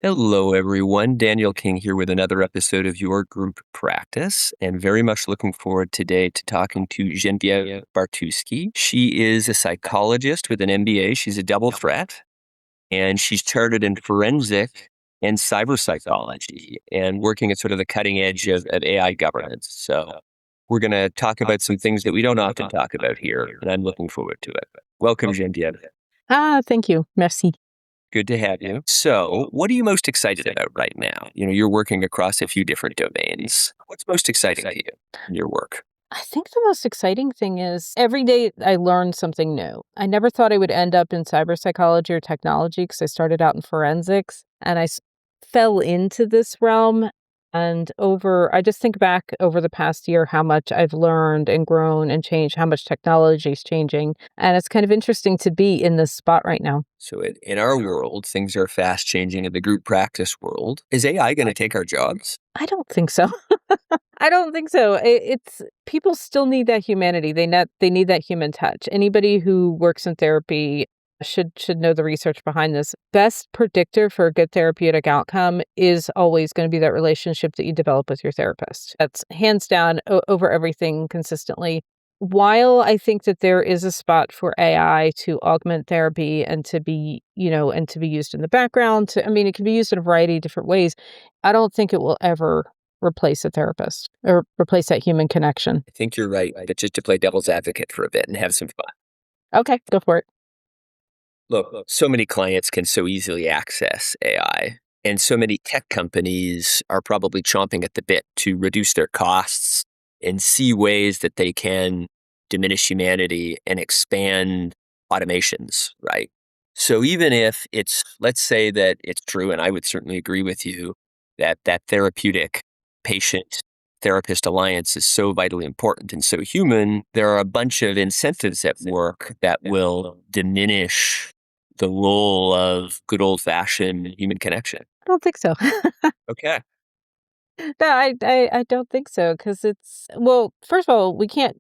Hello, everyone. Daniel King here with another episode of Your Group Practice, and very much looking forward today to talking to Genevieve Bartuski. She is a psychologist with an MBA. She's a double threat, and she's chartered in forensic and cyberpsychology and working at sort of the cutting edge of AI governance. So we're going to talk about some things that we don't often talk about here, and I'm looking forward to it. Welcome, Genevieve. Thank you. Merci. Good to have you. So, what are you most excited about right now? You're working across a few different domains. What's most exciting to you in your work? I think the most exciting thing is every day I learn something new. I never thought I would end up in cyberpsychology or technology because I started out in forensics and fell into this realm. And I just think back over the past year, how much I've learned and grown and changed, how much technology is changing. And it's kind of interesting to be in this spot right now. So in our world, things are fast changing in the group practice world. Is AI going to take our jobs? I don't think so. I don't think so. It's people still need that humanity. They need that human touch. Anybody who works in therapy should know the research behind this. Best predictor for a good therapeutic outcome is always going to be that relationship that you develop with your therapist. That's hands down over everything consistently. While I think that there is a spot for AI to augment therapy and to be, used in the background, it can be used in a variety of different ways. I don't think it will ever replace a therapist or replace that human connection. I think you're right, but just to play devil's advocate for a bit and have some fun. Okay, go for it. Look, so many clients can so easily access AI, and so many tech companies are probably chomping at the bit to reduce their costs and see ways that they can diminish humanity and expand automations, right? So even if let's say that it's true, and I would certainly agree with you, that therapeutic patient-therapist alliance is so vitally important and so human, there are a bunch of incentives at work that will diminish the role of good old-fashioned human connection. I don't think so. Okay. No, I don't think so because first of all, we can't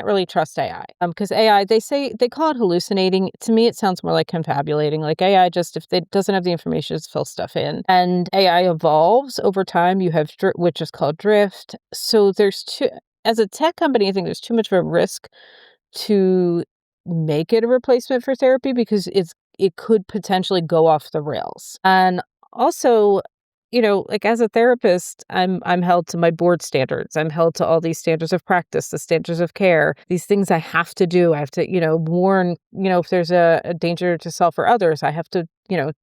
really trust AI because AI they call it hallucinating. To me, it sounds more like confabulating. Like AI just if it doesn't have the information, just fill stuff in. And AI evolves over time. You have which is called drift. So as a tech company, I think there's too much of a risk to make it a replacement for therapy because it could potentially go off the rails. And also, like as a therapist, I'm held to my board standards. I'm held to all these standards of practice, the standards of care, these things I have to do. I have to, warn, if there's a danger to self or others, I have to,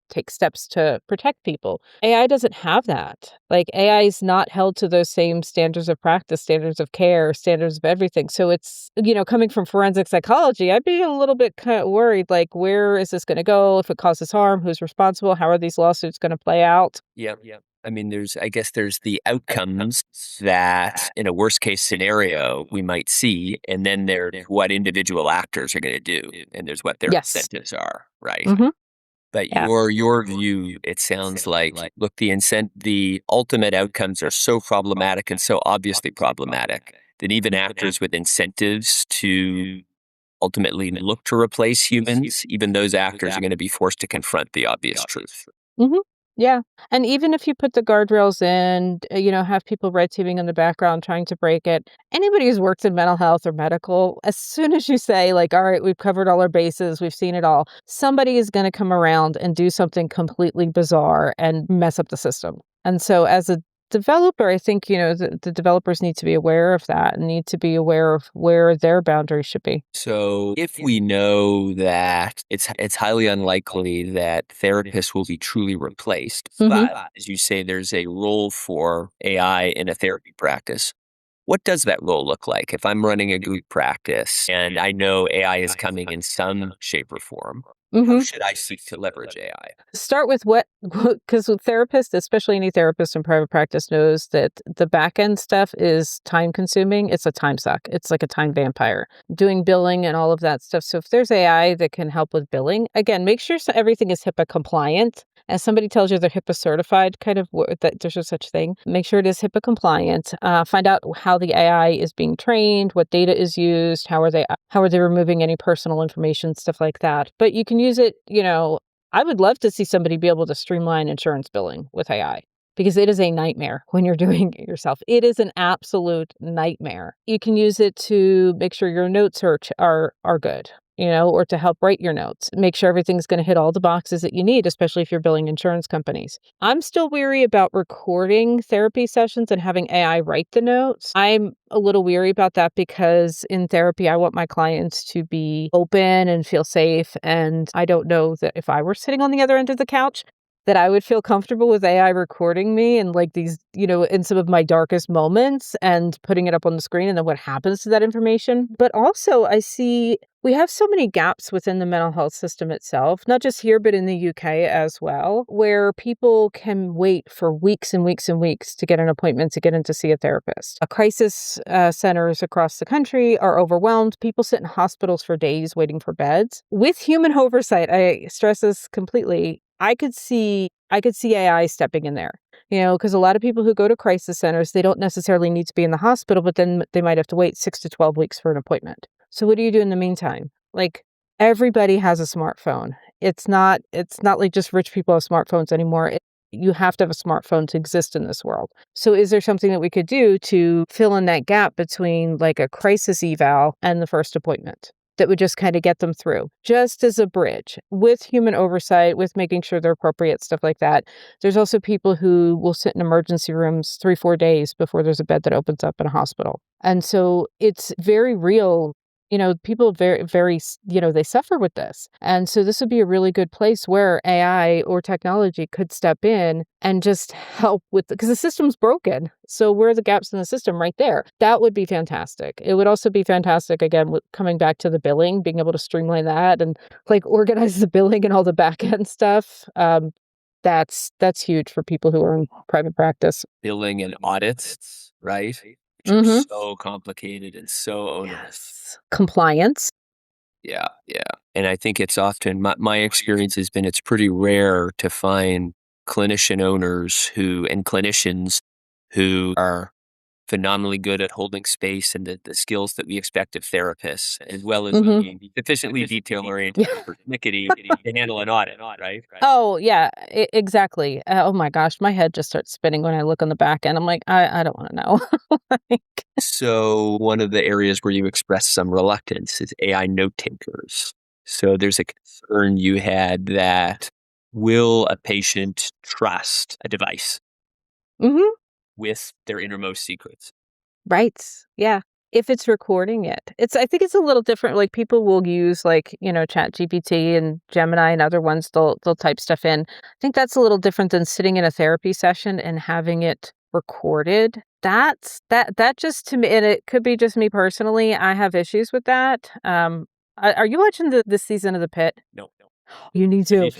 take steps to protect people. AI doesn't have that. Like AI is not held to those same standards of practice, standards of care, standards of everything. So it's, coming from forensic psychology, I'd be a little bit kind of worried, like, where is this going to go? If it causes harm, who's responsible? How are these lawsuits going to play out? Yeah. There's the outcomes that in a worst case scenario we might see, and then there's what individual actors are going to do, and there's what their incentives are, right? Mm-hmm. But your view, it sounds like, look, the ultimate outcomes are so problematic and so obviously problematic that even actors with incentives to ultimately look to replace humans, even those actors are going to be forced to confront the obvious truth. Mm-hmm. Yeah. And even if you put the guardrails in, have people red teaming in the background trying to break it, anybody who's worked in mental health or medical, as soon as you say, like, all right, we've covered all our bases, we've seen it all, somebody is going to come around and do something completely bizarre and mess up the system. And so as a developer, I think, the developers need to be aware of that and need to be aware of where their boundaries should be. So if we know that it's highly unlikely that therapists will be truly replaced, but as you say, there's a role for AI in a therapy practice. What does that role look like? If I'm running a group practice and I know AI is coming in some shape or form, how should I seek to leverage AI? Start with because with therapists, especially any therapist in private practice knows that the backend stuff is time consuming. It's a time suck. It's like a time vampire doing billing and all of that stuff. So if there's AI that can help with billing, again, make sure everything is HIPAA compliant. As somebody tells you they're HIPAA certified, that there's no such thing. Make sure it is HIPAA compliant. Find out how the AI is being trained, what data is used, how are they removing any personal information, stuff like that. But you can use it, I would love to see somebody be able to streamline insurance billing with AI because it is a nightmare when you're doing it yourself. It is an absolute nightmare. You can use it to make sure your notes are good, or to help write your notes, make sure everything's going to hit all the boxes that you need, especially if you're billing insurance companies. I'm still weary about recording therapy sessions and having AI write the notes. I'm a little weary about that because in therapy, I want my clients to be open and feel safe. And I don't know that if I were sitting on the other end of the couch, that I would feel comfortable with AI recording me and like these, in some of my darkest moments and putting it up on the screen and then what happens to that information. But also I see we have so many gaps within the mental health system itself, not just here, but in the UK as well, where people can wait for weeks and weeks and weeks to get an appointment to get in to see a therapist. Crisis centers across the country are overwhelmed. People sit in hospitals for days waiting for beds. With human oversight, I stress this completely, I could see AI stepping in there, because a lot of people who go to crisis centers, they don't necessarily need to be in the hospital, but then they might have to wait 6 to 12 weeks for an appointment. So what do you do in the meantime? Like everybody has a smartphone. It's not like just rich people have smartphones anymore. You have to have a smartphone to exist in this world. So is there something that we could do to fill in that gap between like a crisis eval and the first appointment that would just kind of get them through, just as a bridge with human oversight, with making sure they're appropriate, stuff like that? There's also people who will sit in emergency rooms 3-4 days before there's a bed that opens up in a hospital. And so it's very real. People very, very, they suffer with this. And so this would be a really good place where AI or technology could step in and just help with, because the system's broken. So where are the gaps in the system? Right there. That would be fantastic. It would also be fantastic, again, with coming back to the billing, being able to streamline that and like organize the billing and all the back end stuff. That's huge for people who are in private practice. Billing and audits, right? Which are Mm-hmm. so complicated and so onerous. Yes. Compliance. Yeah. And I think it's often, my experience has been, it's pretty rare to find clinician owners and clinicians who are phenomenally good at holding space and the skills that we expect of therapists, as well as being sufficiently detail-oriented and persnickety to handle an audit, right? Oh, yeah, exactly. Oh my gosh, my head just starts spinning when I look on the back end. I'm like, I don't want to know. Like, So one of the areas where you express some reluctance is AI note takers. So there's a concern you had that, will a patient trust a device mhm. with their innermost secrets? Right. Yeah. If it's recording it. I think it's a little different. Like people will use like, Chat GPT and Gemini and other ones, they'll type stuff in. I think that's a little different than sitting in a therapy session and having it recorded. That just, to me, and it could be just me personally, I have issues with that. Are you watching this season of The Pit? No. You need to.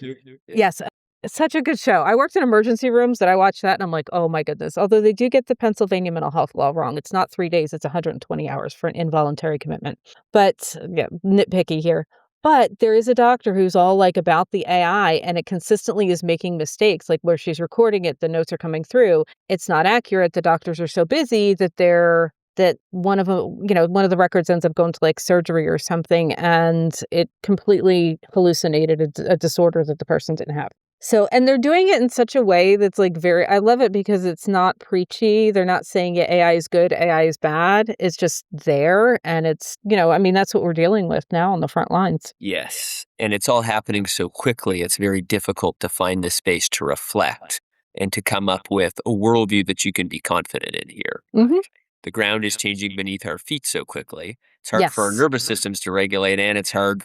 Yes. It's such a good show. I worked in emergency rooms that I watched that and I'm like, oh my goodness. Although they do get the Pennsylvania mental health law wrong. It's not 3 days, it's 120 hours for an involuntary commitment. But yeah, nitpicky here. But there is a doctor who's all like about the AI and it consistently is making mistakes, like where she's recording it, the notes are coming through. It's not accurate. The doctors are so busy that one of the records ends up going to like surgery or something, and it completely hallucinated a disorder that the person didn't have. So, and they're doing it in such a way that's like I love it because it's not preachy. They're not saying AI is good, AI is bad. It's just there. And it's, that's what we're dealing with now on the front lines. Yes. And it's all happening so quickly, it's very difficult to find the space to reflect and to come up with a worldview that you can be confident in here. Mm-hmm. The ground is changing beneath our feet so quickly. It's hard for our nervous systems to regulate, and it's hard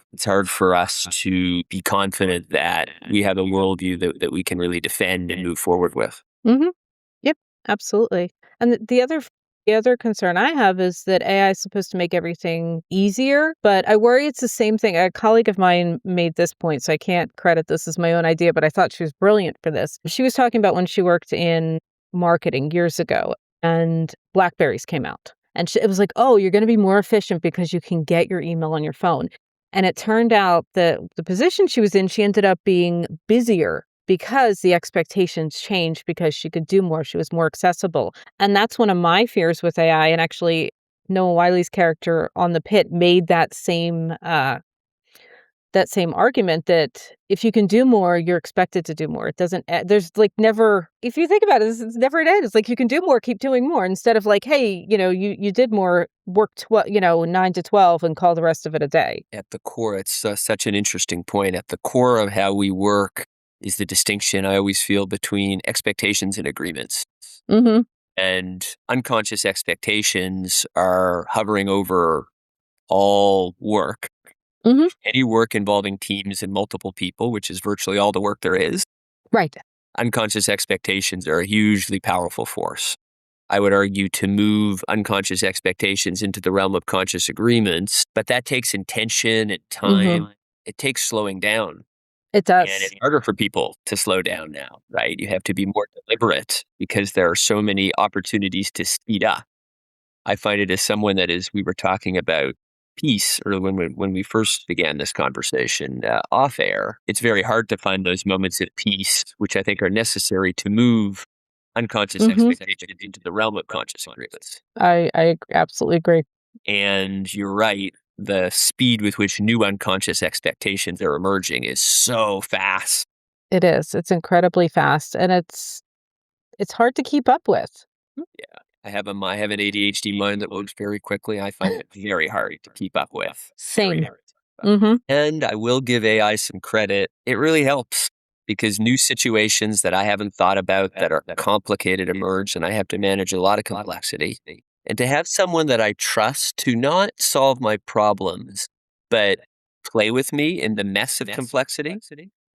for us to be confident that we have a worldview that we can really defend and move forward with. Mm-hmm. Yep, absolutely. And the other concern I have is that AI is supposed to make everything easier, but I worry it's the same thing. A colleague of mine made this point, so I can't credit this as my own idea, but I thought she was brilliant for this. She was talking about when she worked in marketing years ago and BlackBerrys came out. And it was like, oh, you're going to be more efficient because you can get your email on your phone. And it turned out that the position she was in, she ended up being busier because the expectations changed because she could do more. She was more accessible. And that's one of my fears with AI. And actually, Noah Wiley's character on The Pit made that same that same argument that if you can do more, you're expected to do more. It doesn't, there's like never, if you think about it, it's never an end. It's like you can do more, keep doing more instead of like, hey, you did more, work 9 to 12 and call the rest of it a day. At the core, it's such an interesting point. At the core of how we work is the distinction I always feel between expectations and agreements. Mm-hmm. And unconscious expectations are hovering over all work. Mm-hmm. Any work involving teams and multiple people, which is virtually all the work there is. Right. Unconscious expectations are a hugely powerful force. I would argue to move unconscious expectations into the realm of conscious agreements, but that takes intention and time. Mm-hmm. It takes slowing down. It does. And it's harder for people to slow down now, right? You have to be more deliberate because there are so many opportunities to speed up. I find it as someone that is, we were talking about peace, or when we first began this conversation off air, it's very hard to find those moments of peace, which I think are necessary to move unconscious expectations into the realm of conscious agreements. I absolutely agree. And you're right. The speed with which new unconscious expectations are emerging is so fast. It is. It's incredibly fast, and it's hard to keep up with. Yeah. I have an ADHD mind that moves very quickly. I find it very hard to keep up with. Same. Mm-hmm. And I will give AI some credit. It really helps because new situations that I haven't thought about that are complicated emerge, and I have to manage a lot of complexity. And to have someone that I trust to not solve my problems, but play with me in the mess of complexity,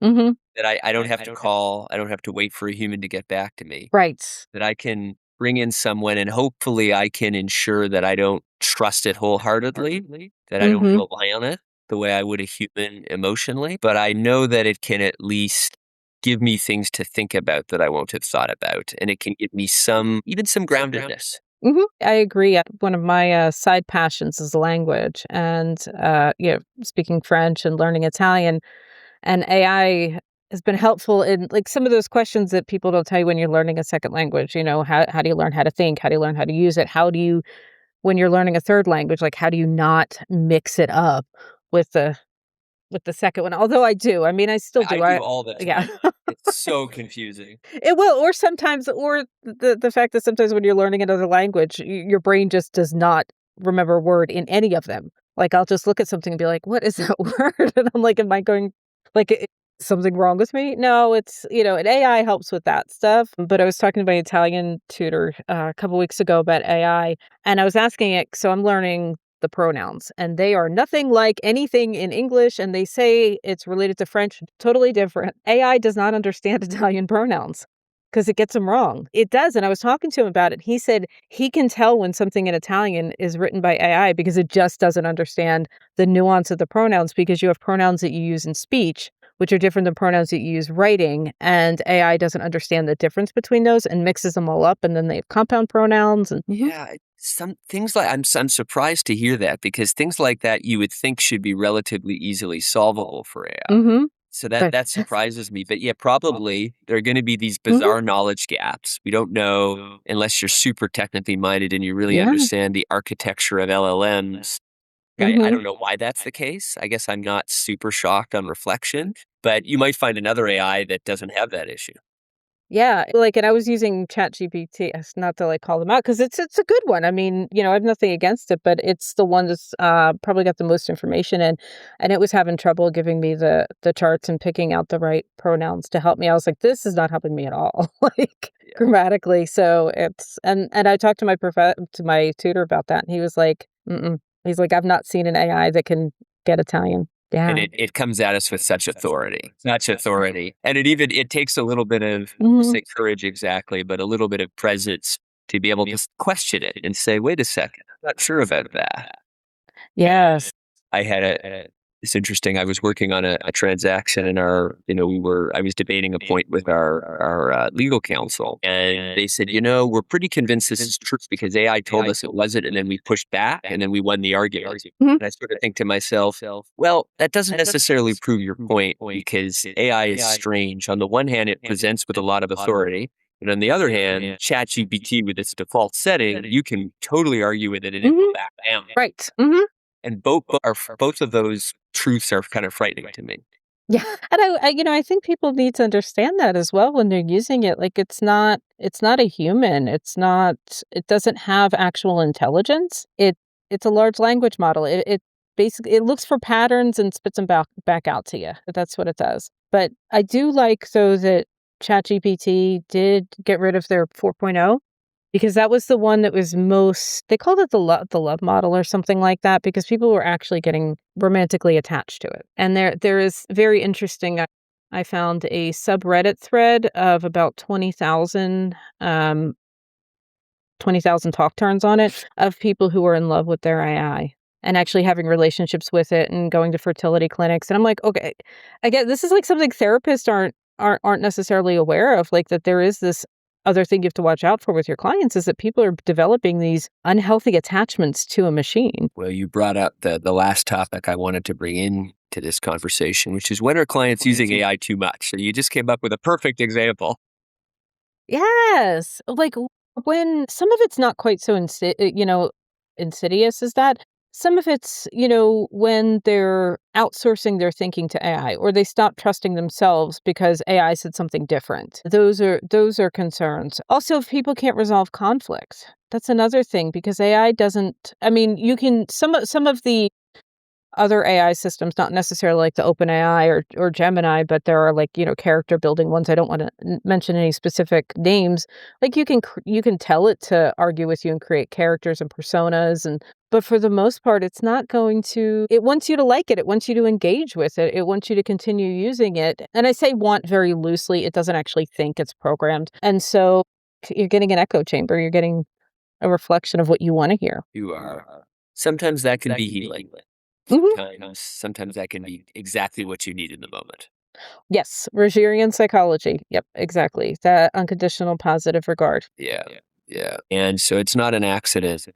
Mm-hmm. that I don't have to call, I don't have to wait for a human to get back to me. Right. That I can bring in someone and hopefully I can ensure that I don't trust it wholeheartedly, that I don't rely on it the way I would a human emotionally, but I know that it can at least give me things to think about that I won't have thought about. And it can give me even some groundedness. Mm-hmm. I agree. One of my side passions is language, and speaking French and learning Italian, and AI has been helpful in like some of those questions that people don't tell you when you're learning a second language. How do you learn how to think? How do you learn how to use it? How do you, when you're learning a third language, like how do you not mix it up with the second one? Although I do. I mean, I still do. I do all the time. Yeah. It's so confusing. It will, or sometimes, or the fact that sometimes when you're learning another language, your brain just does not remember a word in any of them. Like I'll just look at something and be like, "What is that word?" And I'm like, "Am I going like something wrong with me?" No, it's and AI helps with that stuff. But I was talking to my Italian tutor a couple weeks ago about AI, and I was asking it. So I'm learning the pronouns, and they are nothing like anything in English, and they say it's related to French, totally different. AI does not understand Italian pronouns because it gets them wrong. It does, and I was talking to him about it. He said he can tell when something in Italian is written by AI because it just doesn't understand the nuance of the pronouns, because you have pronouns that you use in speech, which are different than pronouns that you use writing, and AI doesn't understand the difference between those and mixes them all up, and then they have compound pronouns. And yeah, some things like I'm surprised to hear that, because things like that you would think should be relatively easily solvable for AI. Mm-hmm. So that surprises me. But yeah, probably there are going to be these bizarre knowledge gaps. We don't know unless you're super technically minded and you really understand the architecture of LLMs. I don't know why that's the case. I guess I'm not super shocked on reflection, but you might find another AI that doesn't have that issue. Yeah, like, and I was using ChatGPT, not to like call them out because it's a good one. I mean, I have nothing against it, but it's the one that's probably got the most information in, and it was having trouble giving me the charts and picking out the right pronouns to help me. I was like, this is not helping me at all, like grammatically. So it's and I talked to my tutor about that, and he was like, mm-mm. He's like, I've not seen an AI that can get Italian. Yeah. And it comes at us with such authority. And it takes a little bit of, say courage exactly, but a little bit of presence to be able to question it and say, wait a second, I'm not sure about that. Yes. I had it's interesting. I was working on a transaction and I was debating a point with our legal counsel, and they said, we're pretty convinced this is true because AI told us it wasn't, and then we pushed back and then we won the argument. And I sort of think to myself, well, that doesn't necessarily prove your point, because AI is strange. On the one hand, it presents with a lot of authority. But on the other hand, ChatGPT with its default setting, you can totally argue with it and it will back down. Right. And both of those truths are kind of frightening to me. Yeah, and I think people need to understand that as well when they're using it. Like, it's not a human. It doesn't have actual intelligence. It's a large language model. It basically it looks for patterns and spits them back out to you. That's what it does. But I do like, though, that ChatGPT did get rid of their 4.0, because that was the one that was most, they called it the love model or something like that, because people were actually getting romantically attached to it. And there is very interesting, I found a subreddit thread of about 20,000 talk turns on it, of people who are in love with their AI and actually having relationships with it and going to fertility clinics. And I'm like, okay, I get this is like something therapists aren't necessarily aware of, like that there is this other thing you have to watch out for with your clients, is that people are developing these unhealthy attachments to a machine. Well, you brought up the last topic I wanted to bring in to this conversation, which is, when are clients using AI too much? So you just came up with a perfect example. Yes. Like, when some of it's not quite so insidious as that. Some of it's, when they're outsourcing their thinking to AI, or they stop trusting themselves because AI said something different. Those are concerns. Also, if people can't resolve conflict, that's another thing, because AI doesn't, I mean, you can, some of the other AI systems, not necessarily like the OpenAI or Gemini, but there are, like, character building ones. I don't want to mention any specific names. Like, you can tell it to argue with you and create characters and personas, but for the most part, it's not going to. It wants you to like it. It wants you to engage with it. It wants you to continue using it. And I say want very loosely. It doesn't actually think, it's programmed, and so you're getting an echo chamber. You're getting a reflection of what you want to hear. You are. Sometimes that can be healing. Mhm. Sometimes that can be exactly what you need in the moment. Yes, Rogerian psychology. Yep, exactly. That unconditional positive regard. Yeah. Yeah. And so it's not an accident.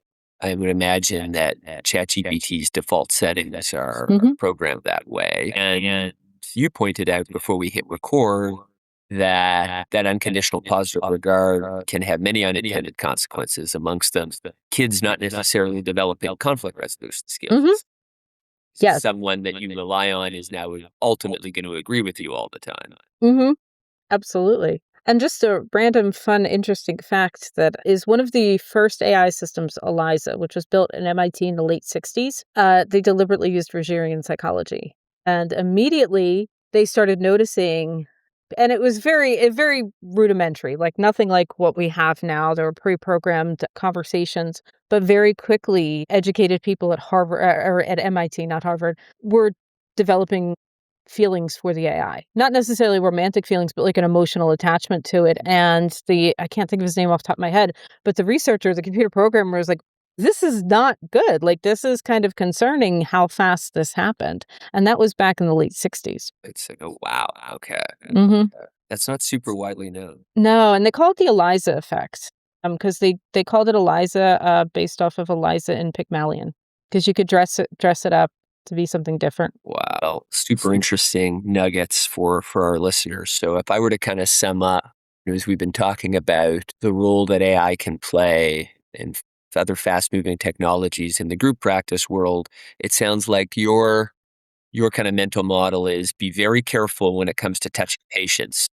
I would imagine that ChatGPT's default settings are Mhm. programmed that way. And you pointed out before we hit record that unconditional positive regard can have many unintended consequences, amongst them kids not necessarily developing conflict resolution Mhm. skills. Yes. Someone that you rely on is now ultimately going to agree with you all the time. Mhm. Absolutely. And just a random, fun, interesting fact, that is one of the first AI systems, ELIZA, which was built at MIT in the late 60s. They deliberately used Rogerian psychology. And immediately they started noticing, and it was very rudimentary, like nothing like what we have now. There were pre-programmed conversations, but very quickly educated people at Harvard, or at MIT, not Harvard, were developing feelings for the AI. Not necessarily romantic feelings, but like an emotional attachment to it. And I can't think of his name off the top of my head, but the researcher, the computer programmer, was like, this is not good. Like, this is kind of concerning how fast this happened. And that was back in the late 60s. It's like, oh, wow. Okay. Hmm. That's not super widely known. No, and they call it the ELIZA effect, because they called it ELIZA, based off of Eliza in Pygmalion, because you could dress it up to be something different. Wow. Super interesting nuggets for our listeners. So if I were to kind of sum up, as we've been talking about the role that AI can play in other fast-moving technologies in the group practice world, it sounds like your kind of mental model is, be very careful when it comes to touching patients.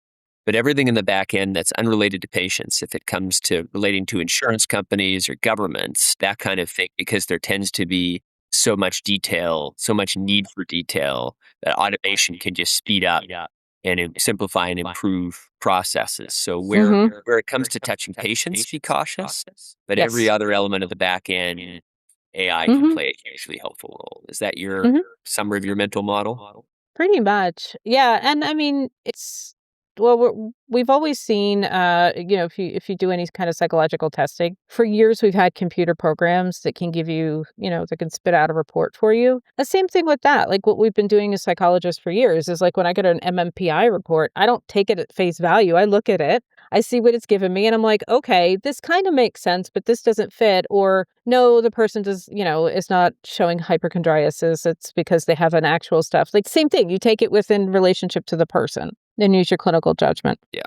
But everything in the back end that's unrelated to patients, if it comes to relating to insurance companies or governments, that kind of thing, because there tends to be so much detail, so much need for detail, that automation can just speed up and simplify and improve processes. So Hmm. where it comes to touching patients, be cautious. But every Yes. other element of the back end, AI can Hmm. play a hugely helpful role. Is that your Hmm. summary of your mental model? Pretty much. Yeah, and I mean, it's, well, we've always seen, if you do any kind of psychological testing, for years we've had computer programs that can give you, that can spit out a report for you. The same thing with that. Like, what we've been doing as psychologists for years is, like, when I get an MMPI report, I don't take it at face value. I look at it, I see what it's given me, and I'm like, okay, this kind of makes sense, but this doesn't fit. Or, no, the person is not showing hypochondriasis. It's because they have an actual stuff. Like, same thing. You take it within relationship to the person and use your clinical judgment. Yeah.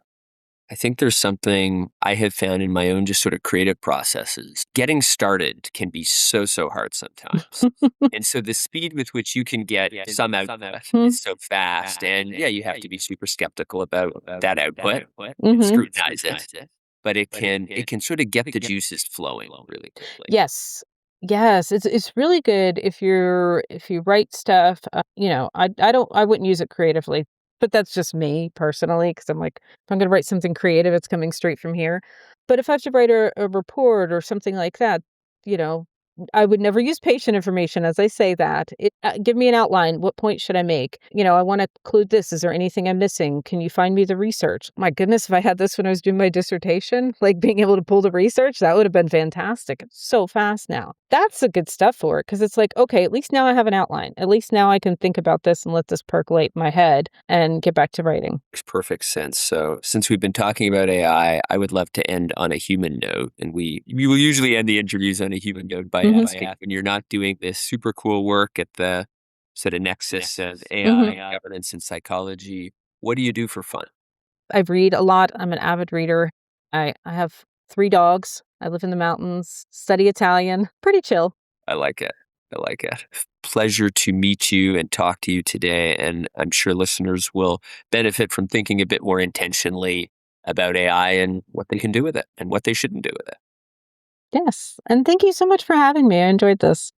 I think there's something I have found in my own just sort of creative processes. Getting started can be so hard sometimes. And so the speed with which you can get some output Mhm. is so fast. And yeah, you have to be super skeptical about that output and Mhm. scrutinize it. But it can sort of get the juices flowing really quickly. Yes. Yes, it's really good if you write stuff, I wouldn't use it creatively, but that's just me personally because 'cause I'm like, if I'm gonna write something creative, it's coming straight from here. But if I have to write a report or something like that, you know, I would never use patient information as I say that. Give me an outline. What point should I make? I wanna include this. Is there anything I'm missing? Can you find me the research? My goodness, if I had this when I was doing my dissertation, like being able to pull the research, that would have been fantastic. It's so fast now. That's the good stuff for it because it's like, okay, at least now I have an outline. At least now I can think about this and let this percolate in my head and get back to writing. Makes perfect sense. So, since we've been talking about I would love to end on a human note, and we will usually end the interviews on a human note by Mhm. asking when you're not doing this super cool work at the sort of nexus of Mhm. AI, governance, and psychology. What do you do for fun? I read a lot. I'm an avid reader. I have 3 dogs. I live in the mountains, study Italian. Pretty chill. I like it. I like it. Pleasure to meet you and talk to you today, and I'm sure listeners will benefit from thinking a bit more intentionally about AI and what they can do with it and what they shouldn't do with it. Yes, and thank you so much for having me. I enjoyed this.